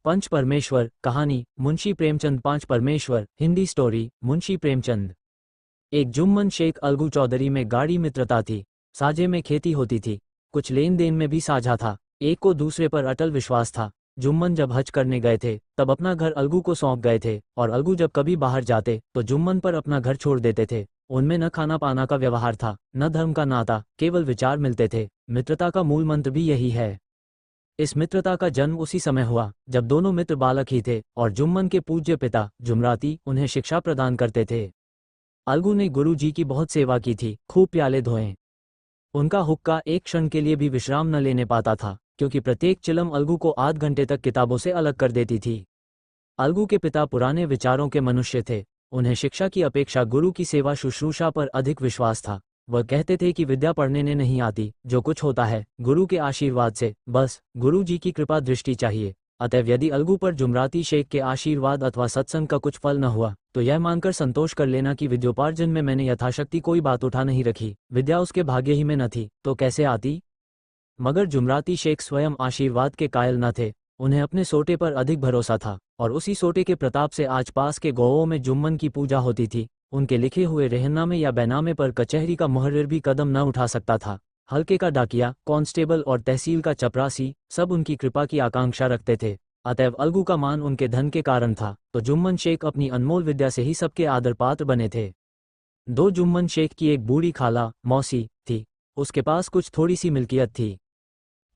पंच परमेश्वर कहानी मुंशी प्रेमचंद। पांच परमेश्वर हिंदी स्टोरी मुंशी प्रेमचंद। एक जुम्मन शेख अलगू चौधरी में गाढ़ी मित्रता थी। साझे में खेती होती थी, कुछ लेन देन में भी साझा था। एक को दूसरे पर अटल विश्वास था। जुम्मन जब हज करने गए थे तब अपना घर अलगू को सौंप गए थे और अलगू जब कभी बाहर जाते तो जुम्मन पर अपना घर छोड़ देते थे। उनमें न खाना पाना का व्यवहार था, न धर्म का नाता, केवल विचार मिलते थे। मित्रता का मूल मंत्र भी यही है। इस मित्रता का जन्म उसी समय हुआ जब दोनों मित्र बालक ही थे और जुम्मन के पूज्य पिता जुमराती उन्हें शिक्षा प्रदान करते थे। अलगू ने गुरु जी की बहुत सेवा की थी, खूब प्याले धोए। उनका हुक्का एक क्षण के लिए भी विश्राम न लेने पाता था, क्योंकि प्रत्येक चिलम अलगू को आध घंटे तक किताबों से अलग कर देती थी। अलगू के पिता पुराने विचारों के मनुष्य थे। उन्हें शिक्षा की अपेक्षा गुरु की सेवा शुश्रूषा पर अधिक विश्वास था। वह कहते थे कि विद्या पढ़ने ने नहीं आती, जो कुछ होता है गुरु के आशीर्वाद से, बस गुरु जी की कृपा दृष्टि चाहिए। अतएव यदि अलगू पर जुमराती शेख के आशीर्वाद अथवा सत्संग का कुछ फल न हुआ तो यह मानकर संतोष कर लेना कि विद्योपार्जन में मैंने यथाशक्ति कोई बात उठा नहीं रखी। विद्या उसके भाग्य ही में न थी तो कैसे आती। मगर जुमराती शेख स्वयं आशीर्वाद के कायल न थे। उन्हें अपने सोटे पर अधिक भरोसा था और उसी सोटे के प्रताप से आज पास के गांवों में जुम्मन की पूजा होती थी। उनके लिखे हुए रहननामे या बैनामे पर कचहरी का मुहर्रिर भी कदम न उठा सकता था। हल्के का डाकिया, कांस्टेबल और तहसील का चपरासी सब उनकी कृपा की आकांक्षा रखते थे। अतएव अलगू का मान उनके धन के कारण था, तो जुम्मन शेख अपनी अनमोल विद्या से ही सबके आदर पात्र बने थे। दो जुम्मन शेख की एक बूढ़ी खाला मौसी थी। उसके पास कुछ थोड़ी सी मिल्कियत थी,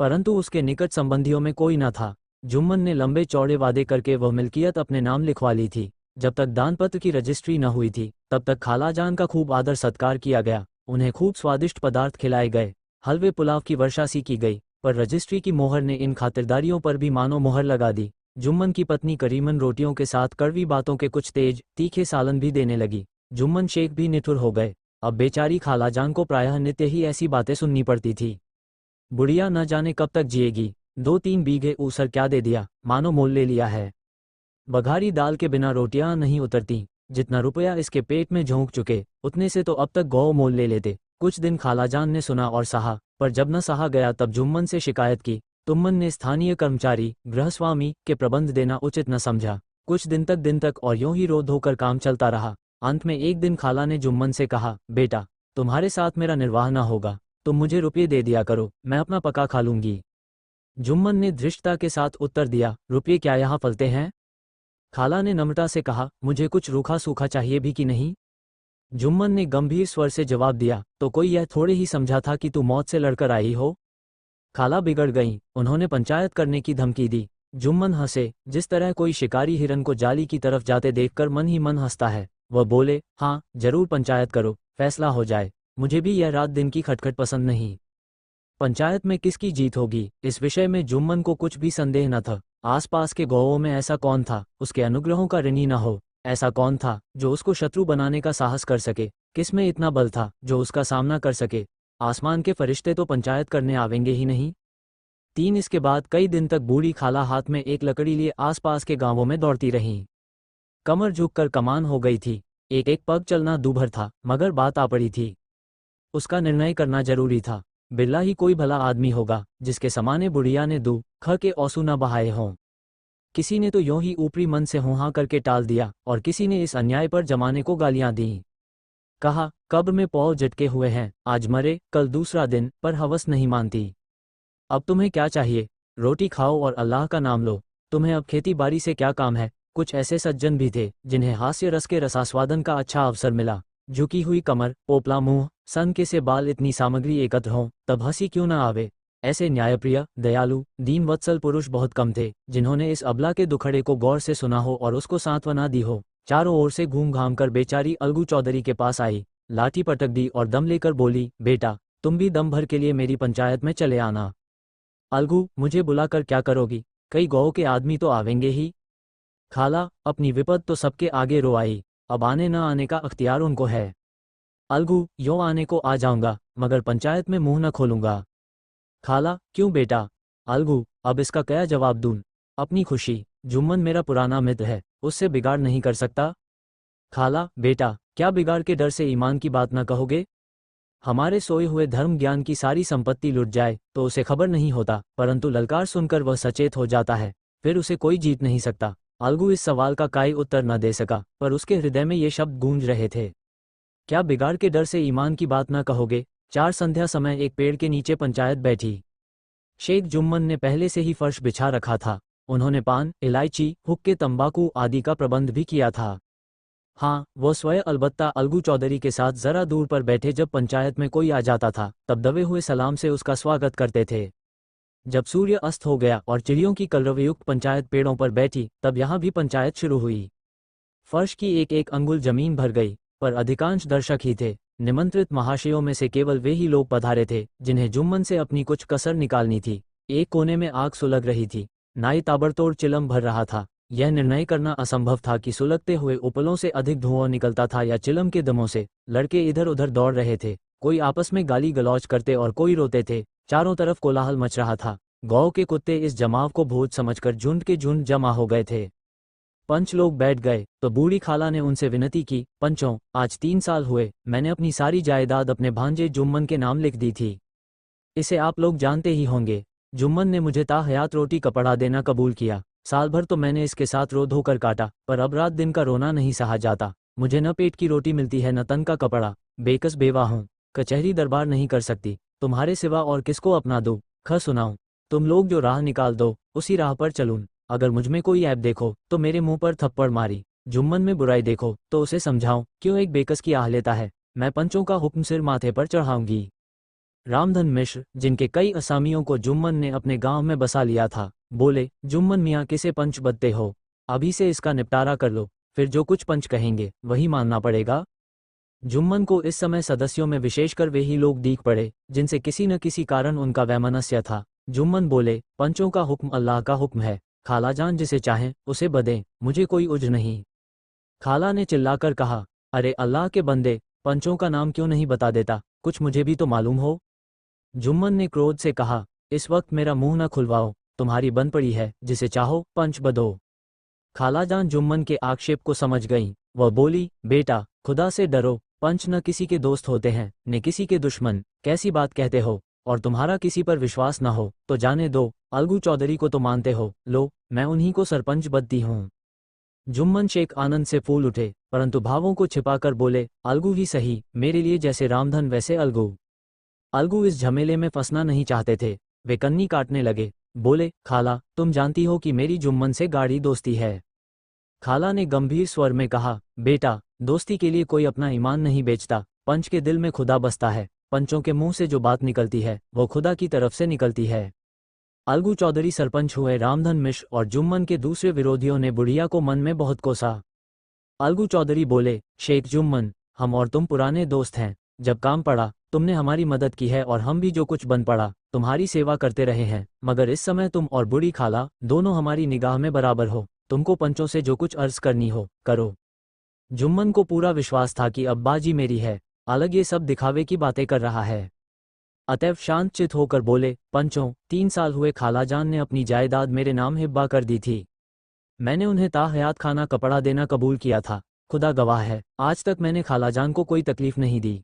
परंतु उसके निकट संबंधियों में कोई न था। जुम्मन ने लंबे चौड़े वादे करके वह मिल्कियत अपने नाम लिखवा ली थी। जब तक दानपत्र की रजिस्ट्री न हुई थी तब तक खालाजान का खूब आदर सत्कार किया गया। उन्हें खूब स्वादिष्ट पदार्थ खिलाए गए, हलवे पुलाव की वर्षा सी की गई। पर रजिस्ट्री की मोहर ने इन खातिरदारियों पर भी मानो मोहर लगा दी। जुम्मन की पत्नी करीमन रोटियों के साथ कड़वी बातों के कुछ तेज तीखे सालन भी देने लगी। जुम्मन शेख भी निठुर हो गए। अब बेचारी खालाजान को प्रायः नित्य ही ऐसी बातें सुननी पड़ती थी। बुढ़िया न जाने कब तक जिएगी। 2-3 बीघे ऊसर क्या दे दिया, मानो मोल ले लिया है। बघारी दाल के बिना रोटियां नहीं उतरती। जितना रुपया इसके पेट में झोंक चुके उतने से तो अब तक गौ मोल ले लेते। कुछ दिन खालाजान ने सुना और सहा, पर जब न सहा गया तब जुम्मन से शिकायत की। तुम्मन ने स्थानीय कर्मचारी गृहस्वामी के प्रबंध देना उचित न समझा। कुछ दिन तक और यूं ही रो धोकर काम चलता रहा। अंत में एक दिन खाला ने जुम्मन से कहा, बेटा तुम्हारे साथ मेरा निर्वाह न होगा, तुम मुझे रुपये दे दिया करो, मैं अपना पका खा लूंगी। जुम्मन ने धृष्टता के साथ उत्तर दिया, रुपये क्या यहाँ फलते हैं। खाला ने नम्रता से कहा, मुझे कुछ रूखा सूखा चाहिए भी कि नहीं। जुम्मन ने गंभीर स्वर से जवाब दिया, तो कोई यह थोड़े ही समझा था कि तू मौत से लड़कर आई हो। खाला बिगड़ गईं, उन्होंने पंचायत करने की धमकी दी। जुम्मन हंसे, जिस तरह कोई शिकारी हिरन को जाली की तरफ जाते देखकर मन ही मन हंसता है। वह बोले, हाँ जरूर पंचायत करो, फैसला हो जाए। मुझे भी यह रात दिन की खटखट पसंद नहीं। पंचायत में किसकी जीत होगी, इस विषय में जुम्मन को कुछ भी संदेह न था। आसपास के गांवों में ऐसा कौन था उसके अनुग्रहों का ऋणी न हो। ऐसा कौन था जो उसको शत्रु बनाने का साहस कर सके। किसमें इतना बल था जो उसका सामना कर सके। आसमान के फरिश्ते तो पंचायत करने आवेंगे ही नहीं। इसके बाद कई दिन तक बूढ़ी खाला हाथ में एक लकड़ी लिए आसपास के गांवों में दौड़ती रहीं। कमर झुककर कमान हो गई थी। एक एक पग चलना दूभर था, मगर बात आ पड़ी थी। उसका निर्णय करना जरूरी था। बिरला ही कोई भला आदमी होगा जिसके समाने बुढ़िया ने दू ख के औसू न बहाए हों। किसी ने तो यूं ही ऊपरी मन से हुआ करके टाल दिया और किसी ने इस अन्याय पर जमाने को गालियां दी। कहा, कब्र में पौ झटके हुए हैं, आज मरे कल दूसरा दिन, पर हवस नहीं मानती। अब तुम्हें क्या चाहिए, रोटी खाओ और अल्लाह का नाम लो। तुम्हें अब खेती बाड़ी से क्या काम है। कुछ ऐसे सज्जन भी थे जिन्हें हास्य रस के रसास्वादन का अच्छा अवसर मिला। झुकी हुई कमर, पोपला मुंह, सन के से बाल, इतनी सामग्री एकत्र हों तब हंसी क्यों न आवे। ऐसे न्यायप्रिय, दयालु, दीनवत्सल पुरुष बहुत कम थे जिन्होंने इस अबला के दुखड़े को गौर से सुना हो और उसको सांत्वना दी हो। चारों ओर से घूम घाम कर बेचारी अलगू चौधरी के पास आई, लाठी पटक दी और दम लेकर बोली, बेटा तुम भी दम भर के लिए मेरी पंचायत में चले आना। अलगू, मुझे बुलाकर क्या करोगी, कई गांव के आदमी तो आवेंगे ही। खाला, अपनी विपद तो सबके आगे रो आई, अब आने न आने का अख्तियार उनको है। अलगू, यो आने को आ जाऊंगा मगर पंचायत में मुंह न खोलूंगा। खाला, क्यों बेटा। अलगू, अब इसका क्या जवाब दूं। अपनी खुशी, जुम्मन मेरा पुराना मित्र है, उससे बिगाड़ नहीं कर सकता। खाला, बेटा क्या बिगाड़ के डर से ईमान की बात न कहोगे। हमारे सोए हुए धर्म ज्ञान की सारी संपत्ति लुट जाए तो उसे खबर नहीं होता, परंतु ललकार सुनकर वह सचेत हो जाता है। फिर उसे कोई जीत नहीं सकता। अलगू इस सवाल का कोई उत्तर न दे सका, पर उसके हृदय में ये शब्द गूंज रहे थे। क्या बिगाड़ के डर से ईमान की बात न कहोगे? 4 संध्या समय एक पेड़ के नीचे पंचायत बैठी। शेख जुम्मन ने पहले से ही फर्श बिछा रखा था। उन्होंने पान, इलायची, हुक्के, तंबाकू आदि का प्रबंध भी किया था। हाँ, वो स्वयं अलबत्ता अलगू चौधरी के साथ जरा दूर पर बैठे जब पंचायत में कोई आ जाता था, तब दबे हुए सलाम से उसका स्वागत करते थे। जब सूर्य अस्त हो गया और चिड़ियों की कलरवयुक्त पंचायत पेड़ों पर बैठी, तब यहाँ भी पंचायत शुरू हुई। फर्श की एक एक अंगुल जमीन भर गई, पर अधिकांश दर्शक ही थे। निमंत्रित महाशयों में से केवल वे ही लोग पधारे थे जिन्हें जुम्मन से अपनी कुछ कसर निकालनी थी। एक कोने में आग सुलग रही थी। नाई ताबड़तोड़ चिलम भर रहा था। यह निर्णय करना असंभव था कि सुलगते हुए उपलों से अधिक धुआं निकलता था या चिलम के दमों से। लड़के इधर उधर दौड़ रहे थे, कोई आपस में गाली गलौज करते और कोई रोते थे। चारों तरफ कोलाहल मच रहा था। गांव के कुत्ते इस जमाव को भोज समझकर झुंड के झुंड जमा हो गए थे। पंच लोग बैठ गए तो बूढ़ी खाला ने उनसे विनती की, पंचों, आज 3 साल हुए मैंने अपनी सारी जायदाद अपने भांजे जुम्मन के नाम लिख दी थी। इसे आप लोग जानते ही होंगे। जुम्मन ने मुझे ताहयात रोटी कपड़ा देना कबूल किया। साल भर तो मैंने इसके साथ रो धोकर काटा, पर अब रात दिन का रोना नहीं सहा जाता। मुझे न पेट की रोटी मिलती है न तन का कपड़ा। बेकस बेवा हूँ, कचहरी दरबार नहीं कर सकती। तुम्हारे सिवा और किसको अपना दूँ? ख सुनाऊं? तुम लोग जो राह निकाल दो उसी राह पर चलूं। अगर मुझमें कोई ऐब देखो तो मेरे मुंह पर थप्पड़ मारी। जुम्मन में बुराई देखो तो उसे समझाऊं क्यों एक बेकस की आह लेता है। मैं पंचों का हुक्म सिर माथे पर चढ़ाऊंगी। रामधन मिश्र, जिनके कई असामियों को जुम्मन ने अपने गांव में बसा लिया था, बोले, जुम्मन मियाँ किसे पंच बदते हो? अभी से इसका निपटारा कर लो, फिर जो कुछ पंच कहेंगे वही मानना पड़ेगा। जुम्मन को इस समय सदस्यों में विशेषकर वे ही लोग दीख पड़े जिनसे किसी न किसी कारण उनका वैमनस्य था। जुम्मन बोले, पंचों का हुक्म अल्लाह का हुक्म है। खालाजान जिसे चाहें उसे बदें, मुझे कोई उज नहीं। खाला ने चिल्लाकर कहा, अरे अल्लाह के बंदे, पंचों का नाम क्यों नहीं बता देता? कुछ मुझे भी तो मालूम हो। जुम्मन ने क्रोध से कहा, इस वक्त मेरा मुंह न खुलवाओ, तुम्हारी बन पड़ी है, जिसे चाहो पंच बदो। खालाजान जुम्मन के आक्षेप को समझ गईं। वह बोली, बेटा, खुदा से डरो। पंच न किसी के दोस्त होते हैं न किसी के दुश्मन। कैसी बात कहते हो? और तुम्हारा किसी पर विश्वास न हो तो जाने दो। अलगू चौधरी को तो मानते हो, लो मैं उन्हीं को सरपंच बदती हूँ। जुम्मन शेख आनंद से फूल उठे, परंतु भावों को छिपाकर बोले, अलगू ही सही, मेरे लिए जैसे रामधन वैसे अलगू। अलगू इस झमेले में फंसना नहीं चाहते थे। वे कन्नी काटने लगे। बोले, खाला, तुम जानती हो कि मेरी जुम्मन से गाढ़ी दोस्ती है। खाला ने गंभीर स्वर में कहा, बेटा, दोस्ती के लिए कोई अपना ईमान नहीं बेचता। पंच के दिल में खुदा बसता है। पंचों के मुंह से जो बात निकलती है वो खुदा की तरफ से निकलती है। अलगू चौधरी सरपंच हुए। रामधन मिश्र और जुम्मन के दूसरे विरोधियों ने बुढ़िया को मन में बहुत कोसा। अलगू चौधरी बोले, शेख जुम्मन, हम और तुम पुराने दोस्त हैं। जब काम पड़ा तुमने हमारी मदद की है और हम भी जो कुछ बन पड़ा तुम्हारी सेवा करते रहे हैं। मगर इस समय तुम और बूढ़ी खाला दोनों हमारी निगाह में बराबर हो। तुमको पंचों से जो कुछ अर्ज करनी हो करो। जुम्मन को पूरा विश्वास था कि अब बाजी मेरी है। अलग ये सब दिखावे की बातें कर रहा है। अतएव शांतचित होकर बोले, पंचों, 3 साल हुए खालाजान ने अपनी जायदाद मेरे नाम हिब्बा कर दी थी। मैंने उन्हें ताहयात खाना कपड़ा देना कबूल किया था। खुदा गवाह है, आज तक मैंने खालाजान को कोई तकलीफ नहीं दी।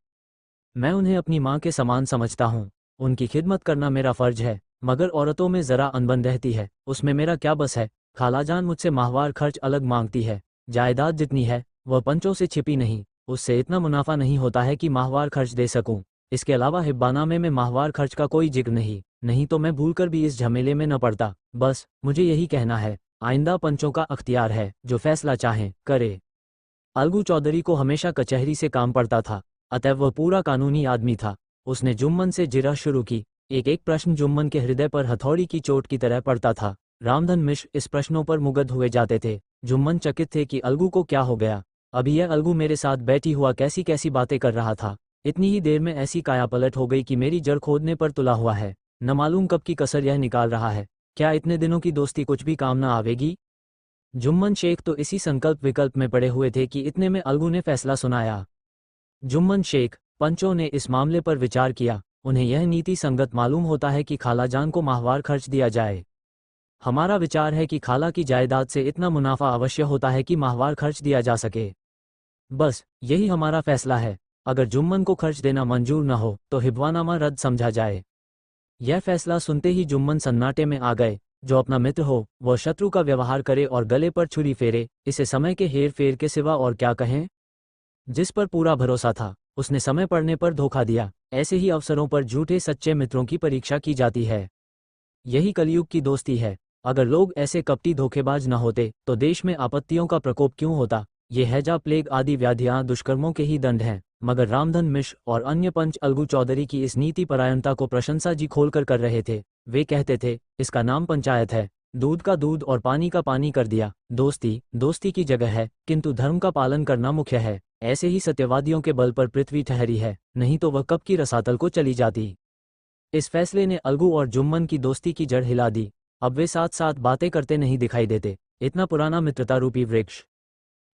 मैं उन्हें अपनी माँ के समान समझता हूँ। उनकी खिदमत करना मेरा फर्ज है। मगर औरतों में जरा अनबन रहती है, उसमें मेरा क्या बस है। खालाजान मुझसे माहवार खर्च अलग मांगती है। जायदाद जितनी है वह पंचों से छिपी नहीं। उससे इतना मुनाफा नहीं होता है कि माहवार खर्च दे सकूं। इसके अलावा हिब्बानामे में माहवार खर्च का कोई जिक्र नहीं तो मैं भूलकर भी इस झमेले में न पड़ता। बस मुझे यही कहना है। आइंदा पंचों का अख्तियार है, जो फैसला चाहें करे। अलगू चौधरी को हमेशा कचहरी से काम पड़ता था, अतएव वह पूरा कानूनी आदमी था। उसने जुम्मन से जिरह शुरू की। एक एक प्रश्न जुम्मन के हृदय पर हथौड़ी की चोट की तरह पड़ता था। रामधन मिश्र इस प्रश्नों पर मुग्ध हुए जाते थे। जुम्मन चकित थे कि अलगू को क्या हो गया। अभी यह अलगू मेरे साथ बैठी हुआ कैसी कैसी बातें कर रहा था। इतनी ही देर में ऐसी कायापलट हो गई कि मेरी जड़ खोदने पर तुला हुआ है। न मालूम कब की कसर यह निकाल रहा है। क्या इतने दिनों की दोस्ती कुछ भी काम न आवेगी? जुम्मन शेख तो इसी संकल्प विकल्प में पड़े हुए थे कि इतने में अलगू ने फैसला सुनाया। जुम्मन शेख, पंचों ने इस मामले पर विचार किया। उन्हें यह नीति संगत मालूम होता है कि खालाजान को माहवार खर्च दिया जाए। हमारा विचार है कि खाला की जायदाद से इतना मुनाफा अवश्य होता है कि माहवार खर्च दिया जा सके। बस यही हमारा फैसला है। अगर जुम्मन को खर्च देना मंजूर न हो तो हिब्बानामा रद्द समझा जाए। यह फैसला सुनते ही जुम्मन सन्नाटे में आ गए। जो अपना मित्र हो वह शत्रु का व्यवहार करे और गले पर छुरी फेरे, इसे समय के हेर फेर के सिवा और क्या कहें। जिस पर पूरा भरोसा था उसने समय पड़ने पर धोखा दिया। ऐसे ही अवसरों पर झूठे सच्चे मित्रों की परीक्षा की जाती है। यही कलयुग की दोस्ती है। अगर लोग ऐसे कपटी धोखेबाज न होते तो देश में आपत्तियों का प्रकोप क्यों होता। ये हैजा, प्लेग आदि व्याधियां दुष्कर्मों के ही दंड हैं। मगर रामधन मिश्र और अन्य पंच अलगू चौधरी की इस नीति परायणता को प्रशंसा जी खोलकर कर रहे थे। वे कहते थे, इसका नाम पंचायत है, दूध का दूध और पानी का पानी कर दिया। दोस्ती दोस्ती की जगह है, किंतु धर्म का पालन करना मुख्य है। ऐसे ही सत्यवादियों के बल पर पृथ्वी ठहरी है, नहीं तो वह कब की रसातल को चली जाती। इस फैसले ने अलगू और जुम्मन की दोस्ती की जड़ हिला दी। अब वे साथ साथ बातें करते नहीं दिखाई देते। इतना पुराना मित्रता रूपी वृक्ष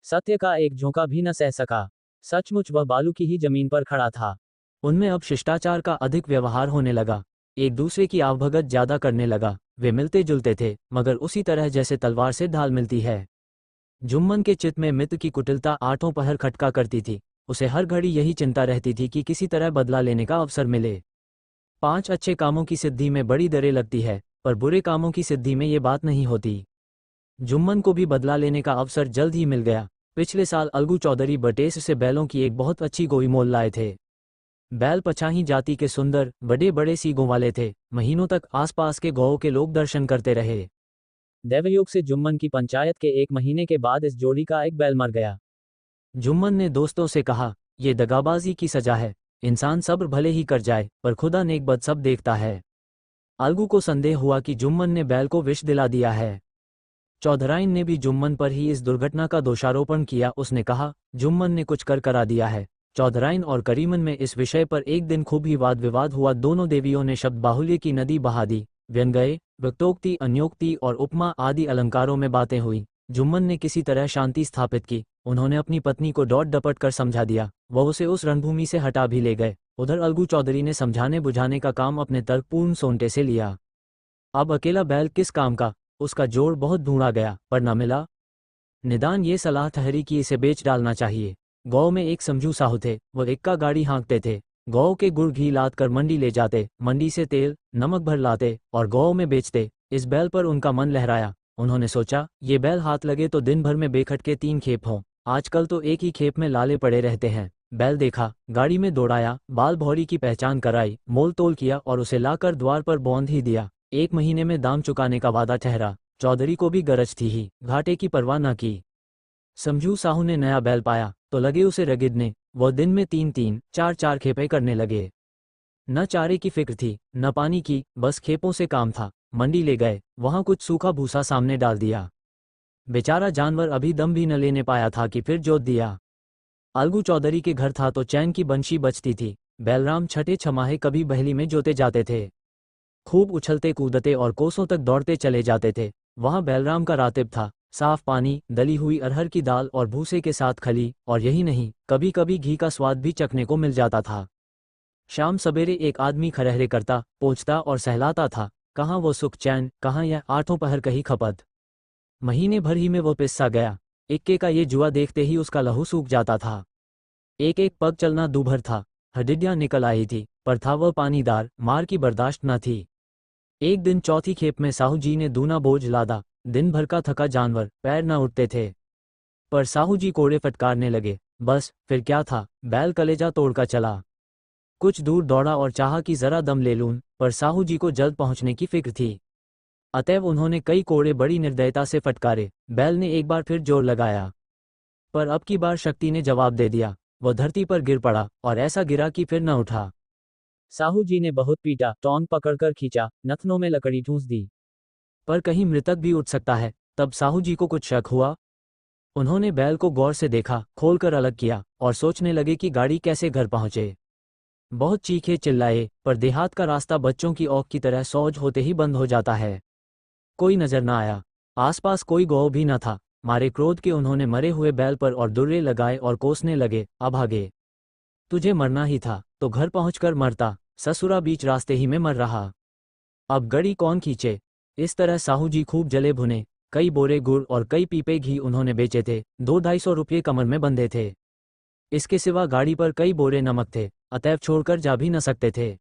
सत्य का एक झोंका भी न सह सका। सचमुच वह बालू की ही जमीन पर खड़ा था। उनमें अब शिष्टाचार का अधिक व्यवहार होने लगा, एक दूसरे की आवभगत ज्यादा करने लगा। वे मिलते जुलते थे, मगर उसी तरह जैसे तलवार से ढाल मिलती है। जुम्मन के चित्त में मित्र की कुटिलता आठों पहर खटका करती थी। उसे हर घड़ी यही चिंता रहती थी कि किसी तरह बदला लेने का अवसर मिले। 5 अच्छे कामों की सिद्धि में बड़ी देर लगती है, पर बुरे कामों की सिद्धि में ये बात नहीं होती। जुम्मन को भी बदला लेने का अवसर जल्द ही मिल गया। पिछले साल अलगू चौधरी बटेस से बैलों की एक बहुत अच्छी गोई मोल लाए थे। बैल पछाही जाति के सुंदर बड़े बड़े सींगों वाले थे। महीनों तक आसपास के गांवों के लोग दर्शन करते रहे। दैवयोग से जुम्मन की पंचायत के 1 महीने के बाद इस जोड़ी का एक बैल मर गया। जुम्मन ने दोस्तों से कहा, ये दगाबाजी की सजा है। इंसान सब्र भले ही कर जाए, पर खुदा नेक-बद सब देखता है। अलगू को संदेह हुआ कि जुम्मन ने बैल को विष दिला दिया है। चौधराइन ने भी जुम्मन पर ही इस दुर्घटना का दोषारोपण किया। उसने कहा, जुम्मन ने कुछ कर करा दिया है। चौधराइन और करीमन में इस विषय पर एक दिन खूब ही वाद विवाद हुआ। दोनों देवियों ने शब्द बाहुल्य की नदी बहा दी। व्यंग्य, वक्तोक्ति, अन्योक्ति और उपमा आदि अलंकारों में बातें हुई। जुम्मन ने किसी तरह शांति स्थापित की। उन्होंने अपनी पत्नी को डॉट डपट कर समझा दिया। वह उसे उस रणभूमि से हटा भी ले गए। उधर अलगू चौधरी ने समझाने बुझाने का काम अपने तर्कपूर्ण सोंटे से लिया। अब अकेला बैल किस काम का। उसका जोड़ बहुत ढूंढा गया, पर न मिला। निदान ये सलाह ठहरी कि इसे बेच डालना चाहिए। गांव में एक समझू साहू थे, वह इक्का गाड़ी हाँकते थे। गांव के गुड़ घी लाद कर मंडी ले जाते, मंडी से तेल नमक भर लाते और गांव में बेचते। इस बैल पर उनका मन लहराया। उन्होंने सोचा, ये बैल हाथ लगे तो दिन भर में बेखटके 3 खेप हों। आजकल तो एक ही खेप में लाले पड़े रहते हैं। बैल देखा, गाड़ी में दौड़ाया, बाल भौरी की पहचान कराई, मोल तोल किया और उसे लाकर द्वार पर बांध ही दिया। 1 महीने में दाम चुकाने का वादा ठहरा। चौधरी को भी गरज थी ही, घाटे की परवाह न की। समझू साहू ने नया बैल पाया तो लगे उसे रगिदने। वह दिन में 3-3, 4-4 खेपे करने लगे। न चारे की फिक्र थी, न पानी की, बस खेपों से काम था। मंडी ले गए, वहां कुछ सूखा भूसा सामने डाल दिया। बेचारा जानवर अभी दम भी न लेने पाया था कि फिर जोत दिया। अलगू चौधरी के घर था तो चैन की बंशी बजती थी। बैलराम छठे छमाहे कभी बहली में जोते जाते थे। खूब उछलते कूदते और कोसों तक दौड़ते चले जाते थे। वहां बैलराम का रातिब था। साफ पानी, दली हुई अरहर की दाल और भूसे के साथ खली, और यही नहीं, कभी कभी घी का स्वाद भी चखने को मिल जाता था। शाम सवेरे एक आदमी खरहरे करता, पोंछता और सहलाता था। कहाँ वो सुख चैन, कहाँ यह 8 पहर कही खपत। महीने भर ही में वो पिस्सा गया। इक्के का ये जुआ देखते ही उसका लहू सूख जाता था। एक एक पग चलना दूभर था। हड्डियां निकल आई थी, पर था वह पानीदार, मार की बर्दाश्त न थी। एक दिन चौथी खेप में साहू जी ने दूना बोझ लादा। दिन भर का थका जानवर, पैर न उठते थे। पर साहू जी कोड़े फटकारने लगे। बस फिर क्या था, बैल कलेजा तोड़कर चला। कुछ दूर दौड़ा और चाहा कि जरा दम ले लूं, पर साहू जी को जल्द पहुंचने की फिक्र थी। अतएव उन्होंने कई कोड़े बड़ी निर्दयता से फटकारे। बैल ने एक बार फिर जोर लगाया, पर अब की बार शक्ति ने जवाब दे दिया। वह धरती पर गिर पड़ा और ऐसा गिरा कि फिर न उठा। साहू जी ने बहुत पीटा, टोंग पकड़कर खींचा, नथनों में लकड़ी ठूंस दी, पर कहीं मृतक भी उठ सकता है। तब साहू जी को कुछ शक हुआ। उन्होंने बैल को गौर से देखा, खोलकर अलग किया और सोचने लगे कि गाड़ी कैसे घर पहुंचे। बहुत चीखे चिल्लाए, पर देहात का रास्ता बच्चों की औख की तरह सौज होते ही बंद हो जाता है। कोई नजर न आया, आसपास कोई गौ भी न था। मारे क्रोध के उन्होंने मरे हुए बैल पर और दुर्रे लगाए और कोसने लगे, अभागे, तुझे मरना ही था तो घर पहुंचकर मरता, ससुरा बीच रास्ते ही में मर रहा। अब गड़ी कौन खींचे। इस तरह साहू जी खूब जले भुने। कई बोरे गुड़ और कई पीपे घी उन्होंने बेचे थे। 200-250 रुपये कमर में बंधे थे। इसके सिवा गाड़ी पर कई बोरे नमक थे, अतएव छोड़कर जा भी न सकते थे।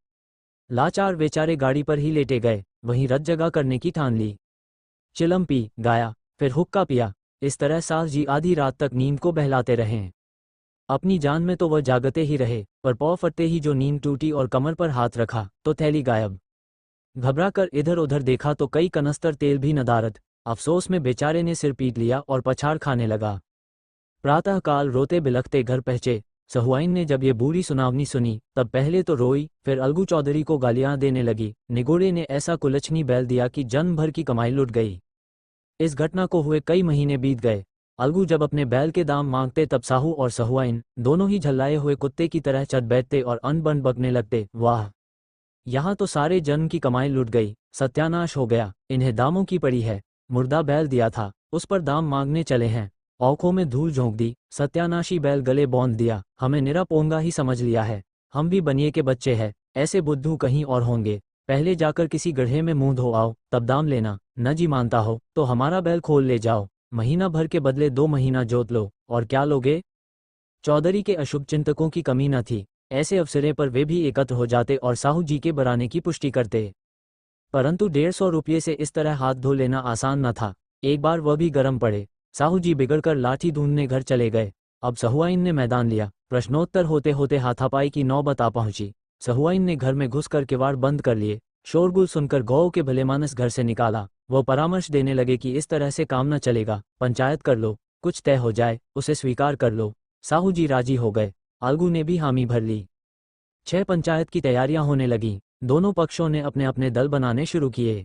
लाचार बेचारे गाड़ी पर ही लेटे गए, वहीं रत जगह करने की ठान ली। चिलम पी, गाया, फिर हुक्का पिया। इस तरह सास जी आधी रात तक नींद को बहलाते रहे। अपनी जान में तो वह जागते ही रहे, पर पौ फटते ही जो नींद टूटी और कमर पर हाथ रखा तो थैली गायब। घबरा कर इधर उधर देखा तो कई कनस्तर तेल भी नदारद। अफसोस में बेचारे ने सिर पीट लिया और पछाड़ खाने लगा। प्रातःकाल रोते बिलखते घर पहुंचे। सहुआइन ने जब ये बुरी सुनावनी सुनी तब पहले तो रोई, फिर अलगू चौधरी को गालियां देने लगी। निगोड़े ने ऐसा कुलच्छनी बैल दिया कि जन्म भर की कमाई लुट गई। इस घटना को हुए कई महीने बीत गए। अलगू जब अपने बैल के दाम मांगते तब साहू और सहुआइन दोनों ही झल्लाए हुए कुत्ते की तरह चट बैठते और अनबन बकने लगते। वाह, यहाँ तो सारे जन्म की कमाई लुट गई, सत्यानाश हो गया, इन्हें दामों की पड़ी है। मुर्दा बैल दिया था, उस पर दाम मांगने चले हैं। औंखों में धूल झोंक दी। सत्यानाशी बैल गले बौंध दिया। हमें निरा पोंगा ही समझ लिया है। हम भी बनिए के बच्चे हैं, ऐसे बुद्धू कहीं और होंगे। पहले जाकर किसी गड्ढे में मुंह धो आओ, तब दाम लेना। न जी मानता हो तो हमारा बैल खोल ले जाओ, महीना भर के बदले 2 महीना जोत लो, और क्या लोगे। चौधरी के अशुभ चिंतकों की कमी न थी। ऐसे अवसरे पर वे भी एकत्र हो जाते और साहू जी के बराने की पुष्टि करते। परंतु 150 रुपये से इस तरह हाथ धो लेना आसान न था। एक बार वह भी गर्म पड़े। साहू जी बिगड़कर लाठी ढूंढने घर चले गए। अब सहुआइन ने मैदान लिया। प्रश्नोत्तर होते होते हाथापाई की नौबत आ पहुंची। सहुआइन ने घर में घुसकर किवाड़ बंद कर लिए। शोरगुल सुनकर गौ के भलेमानस घर से निकाला। वो परामर्श देने लगे कि इस तरह से काम न चलेगा, पंचायत कर लो, कुछ तय हो जाए, उसे स्वीकार कर लो। साहू जी राजी हो गए। अलगू ने भी हामी भर ली। 6 पंचायत की तैयारियां होने लगीं। दोनों पक्षों ने अपने अपने दल बनाने शुरू किए।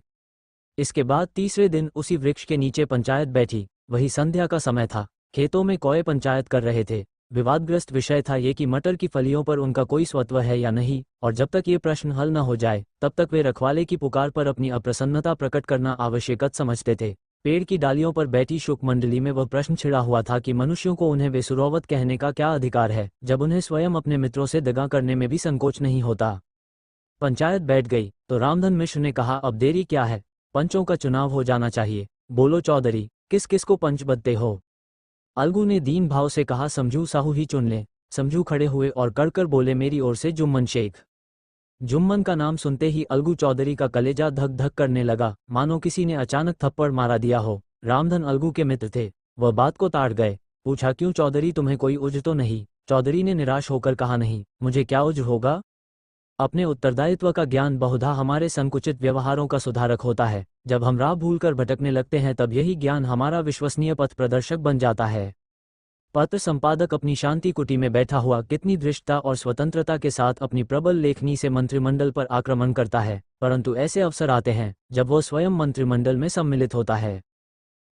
इसके बाद तीसरे दिन उसी वृक्ष के नीचे पंचायत बैठी। वही संध्या का समय था। खेतों में कौए पंचायत कर रहे थे। विवादग्रस्त विषय था ये कि मटर की फलियों पर उनका कोई स्वत्व है या नहीं, और जब तक ये प्रश्न हल न हो जाए तब तक वे रखवाले की पुकार पर अपनी अप्रसन्नता प्रकट करना आवश्यकत समझते थे। पेड़ की डालियों पर बैठी शुक मंडली में वह प्रश्न छिड़ा हुआ था कि मनुष्यों को उन्हें बेसुरोवत कहने का क्या अधिकार है, जब उन्हें स्वयं अपने मित्रों से दगा करने में भी संकोच नहीं होता। पंचायत बैठ गई तो रामधन मिश्र ने कहा, अब देरी क्या है, पंचों का चुनाव हो जाना चाहिए। बोलो चौधरी, किस किस को पंच बदते हो। अलगू ने दीन भाव से कहा, समझू साहू ही चुन ले। समझू खड़े हुए और कड़कर बोले, मेरी ओर से जुम्मन शेख। जुम्मन का नाम सुनते ही अलगू चौधरी का कलेजा धक धक करने लगा, मानो किसी ने अचानक थप्पड़ मारा दिया हो। रामधन अलगू के मित्र थे, वह बात को ताड़ गए। पूछा, क्यों चौधरी, तुम्हें कोई उज्र तो नहीं। चौधरी ने निराश होकर कहा, नहीं, मुझे क्या उज्र होगा। अपने उत्तरदायित्व का ज्ञान बहुधा हमारे संकुचित व्यवहारों का सुधारक होता है। जब हम राह भूलकर भटकने लगते हैं तब यही ज्ञान हमारा विश्वसनीय पथ प्रदर्शक बन जाता है। पत्र संपादक अपनी शांति कुटी में बैठा हुआ कितनी धृष्टता और स्वतंत्रता के साथ अपनी प्रबल लेखनी से मंत्रिमंडल पर आक्रमण करता है, परंतु ऐसे अवसर आते हैं जब वो स्वयं मंत्रिमंडल में सम्मिलित होता है।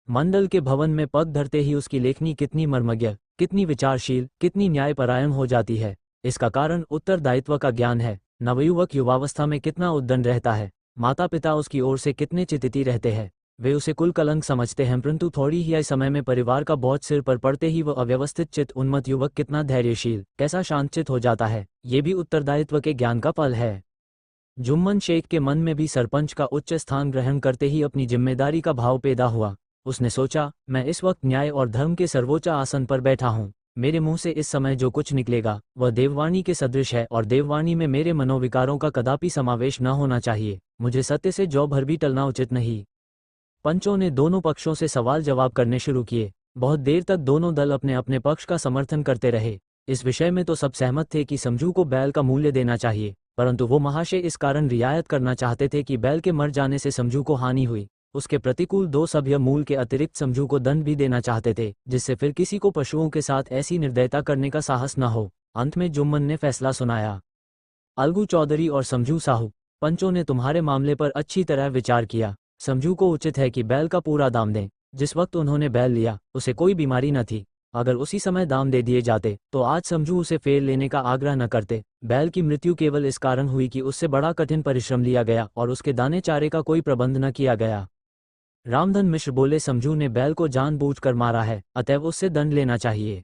मंडल के भवन में पग धरते ही उसकी लेखनी कितनी मर्मज्ञ, कितनी विचारशील, कितनी न्यायपरायण हो जाती है। इसका कारण उत्तरदायित्व का ज्ञान है। नवयुवक युवावस्था में कितना उद्दंड रहता है। माता पिता उसकी ओर से कितने चिंतित रहते हैं। वे उसे कुल कलंक समझते हैं, परंतु थोड़ी ही समय में परिवार का बोझ सिर पर पड़ते ही वह अव्यवस्थित चित्त उन्मत्त युवक कितना धैर्यशील, कैसा शांतचित्त हो जाता है। ये भी उत्तरदायित्व के ज्ञान का फल है। जुम्मन शेख के मन में भी सरपंच का उच्च स्थान ग्रहण करते ही अपनी जिम्मेदारी का भाव पैदा हुआ। उसने सोचा, मैं इस वक्त न्याय और धर्म के सर्वोच्च आसन पर बैठा हूँ। मेरे मुंह से इस समय जो कुछ निकलेगा वह देववाणी के सदृश है, और देववाणी में मेरे मनोविकारों का कदापि समावेश न होना चाहिए। मुझे सत्य से जौ भर भी टलना उचित नहीं। पंचों ने दोनों पक्षों से सवाल जवाब करने शुरू किए। बहुत देर तक दोनों दल अपने अपने पक्ष का समर्थन करते रहे। इस विषय में तो सब सहमत थे कि समझू को बैल का मूल्य देना चाहिए, परंतु वो महाशय इस कारण रियायत करना चाहते थे कि बैल के मर जाने से समझू को हानि हुई। उसके प्रतिकूल 2 सभ्य मूल के अतिरिक्त समझू को दंड भी देना चाहते थे, जिससे फिर किसी को पशुओं के साथ ऐसी निर्दयता करने का साहस न हो। अंत में जुम्मन ने फैसला सुनाया, अलगू चौधरी और समझू साहू, पंचों ने तुम्हारे मामले पर अच्छी तरह विचार किया। समझू को उचित है कि बैल का पूरा दाम दें। जिस वक्त उन्होंने बैल लिया उसे कोई बीमारी न थी। अगर उसी समय दाम दे दिए जाते तो आज समझू उसे फेर लेने का आग्रह न करते। बैल की मृत्यु केवल इस कारण हुई कि उससे बड़ा कठिन परिश्रम लिया गया और उसके दाने चारे का कोई प्रबंध न किया गया। रामधन मिश्र बोले, समझू ने बैल को जानबूझकर मारा है, अतएव उससे दंड लेना चाहिए।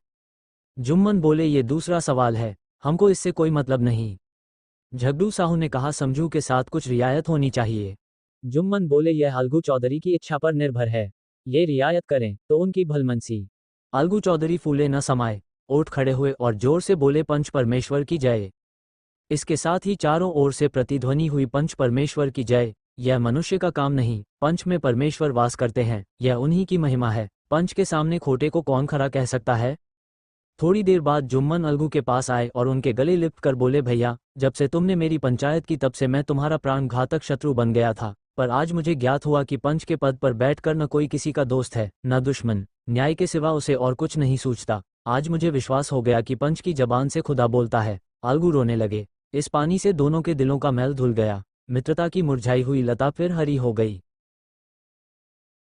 जुम्मन बोले, ये दूसरा सवाल है, हमको इससे कोई मतलब नहीं। झगड़ू साहू ने कहा, समझू के साथ कुछ रियायत होनी चाहिए। जुम्मन बोले, यह अलगू चौधरी की इच्छा पर निर्भर है। ये रियायत करें तो उनकी भलमनसी। अलगू चौधरी फूले न समाये, उठ खड़े हुए और जोर से बोले, पंच परमेश्वर की जय। इसके साथ ही चारों ओर से प्रतिध्वनि हुई, पंच परमेश्वर की जय। यह मनुष्य का काम नहीं, पंच में परमेश्वर वास करते हैं, यह उन्हीं की महिमा है। पंच के सामने खोटे को कौन खरा कह सकता है। थोड़ी देर बाद जुम्मन अलगू के पास आए और उनके गले लिपट कर बोले, भैया, जब से तुमने मेरी पंचायत की तब से मैं तुम्हारा प्राण घातक शत्रु बन गया था, पर आज मुझे ज्ञात हुआ कि पंच के पद पर बैठकर न कोई किसी का दोस्त है न दुश्मन, न्याय के सिवा उसे और कुछ नहीं सूझता। आज मुझे विश्वास हो गया कि पंच की जबान से खुदा बोलता है। अलगू रोने लगे। इस पानी से दोनों के दिलों का मैल धुल गया। मित्रता की मुरझाई हुई लता फिर हरी हो गई।